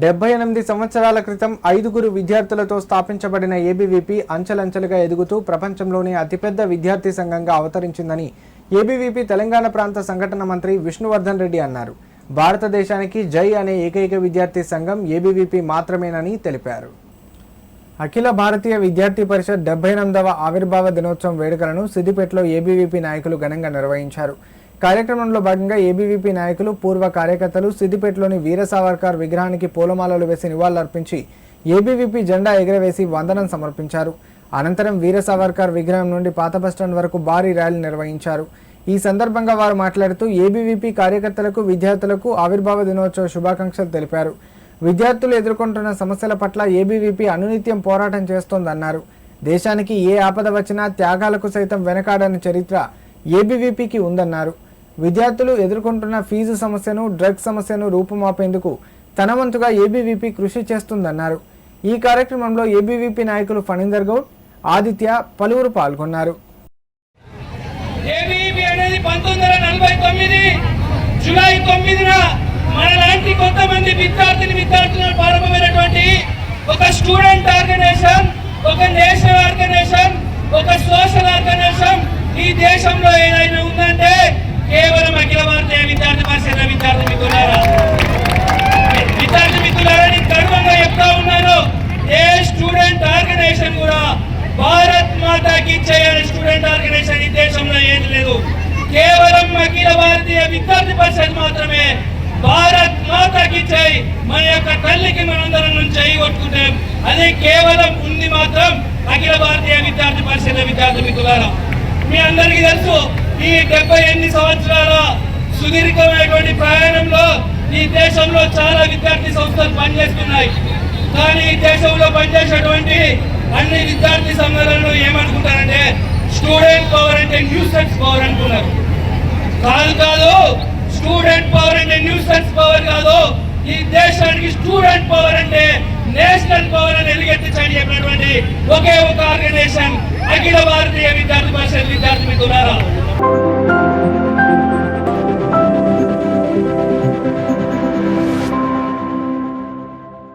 78 సంవత్సరాల క్రితం 5గురు విద్యార్థులతో స్థాపించబడిన ఏబీవీపీ అంచెలంచెలుగా ఎదుగుతూ ప్రపంచంలోనే అతిపెద్ద విద్యార్థి సంఘంగా అవతరించిందని ఏబీవీపీ తెలంగాణ ప్రాంత సంఘటన మంత్రి విష్ణువర్ధన్ రెడ్డి అన్నారు. భారతదేశానికి జై అనే ఏకైక విద్యార్థి సంఘం ఏబీవీపీ మాత్రమేనని తెలిపారు. అఖిల భారతీయ విద్యార్థి పరిషత్ 78వ ఆవిర్భావ దినోత్సవం వేడుకలను సిద్దిపేటలో ఏబీవీపీ నాయకులు ఘనంగా నిర్వహించారు. కార్యక్రమంలో భాగంగా ఏబీవీపీ నాయకులు, పూర్వ కార్యకర్తలు సిద్దిపేటలోని వీర సావర్కర్ విగ్రహానికి పూలమాలలు వేసి నివాళులర్పించి ఏబీవీపీ జెండా ఎగురవేసి వందనం సమర్పించారు. అనంతరం వీర సావర్కర్ విగ్రహం నుండి పాత బస్టాండ్ వరకు భారీ ర్యాలీ నిర్వహించారు. ఈ సందర్భంగా వారు మాట్లాడుతూ ఏబీవీపీ కార్యకర్తలకు, విద్యార్థులకు ఆవిర్భావ దినోత్సవ శుభాకాంక్షలు తెలిపారు. విద్యార్థులు ఎదుర్కొంటున్న సమస్యల పట్ల ఏబీవీపీ అనునిత్యం పోరాటం చేస్తోందన్నారు. దేశానికి ఏ ఆపద వచ్చినా త్యాగాలకు సైతం వెనకాడని చరిత్ర ఏబీవీపీకి ఉందన్నారు. విద్యార్థులు ఎదుర్కొంటున్న ఫీజు సమస్యను, డ్రగ్స్ సమస్యను రూపుమాపేందుకు తన వంతుగా ఏబీవీపీ కృషి చేస్తుందన్నారు. ఈ కార్యక్రమంలో ఏబీవీపీ నాయకులు ఫణీందర్ గౌడ్, ఆదిత్య పలువురు పాల్గొన్నారు. ఏబీవీపీ అనేది 1949 జూలై 9న మనలాంటి కొంతమంది విద్యార్థులు ప్రారంభమైనటువంటి ఒక స్టూడెంట్ ఆర్గనైజేషన్, ఒక నేషనల్ ఆర్గనైజేషన్, ఒక సోషల్ ఆర్గనైజేషన్ ఈ దేశంలో ఏదైనా ఉందంటే కేవలం అఖిల భారతీయ విద్యార్థి పరిషత్ విద్యార్థి మిత్రులారా నేను గర్వంగా చెప్తా ఉన్నాను. ఏ స్టూడెంట్ ఆర్గనైజేషన్ కూడా భారత్ మాతాకి చేయని స్టూడెంట్ ఆర్గనైజేషన్ ఈ దేశంలో ఏది లేదు. కేవలం అఖిల భారతీయ విద్యార్థి పరిషత్ మాత్రమే భారత్ మాతాకి చేయి, మన యొక్క తల్లికి మనందరం నుంచి చేయి కొట్టుకుంటాం. అది కేవలం ఉంది మాత్రం అఖిల భారతీయ విద్యార్థి పరిషత్ విద్యార్థి మిత్రులారా. మీ అందరికీ తెలుసు, ఈ 78 సంవత్సరాల సుదీర్ఘమైనటువంటి ప్రయాణంలో ఈ దేశంలో చాలా విద్యార్థి సంస్థలు పనిచేస్తున్నాయి. కానీ ఈ దేశంలో పనిచేసేటువంటి అన్ని విద్యార్థి సంఘాలను ఏమనుకుంటారంటే స్టూడెంట్ పవర్ అంటే న్యూసెన్స్ పవర్ అనుకున్నారు. కాదు, స్టూడెంట్ పవర్ అంటే న్యూసెన్స్ పవర్ కాదు. ఈ దేశానికి స్టూడెంట్ పవర్ అంటే నేషనల్ పవర్ అని ఎలుగెత్తించని చెప్పినటువంటి ఒకే ఒక ఆర్గనైజేషన్ అఖిల భారతీయ విద్యార్థి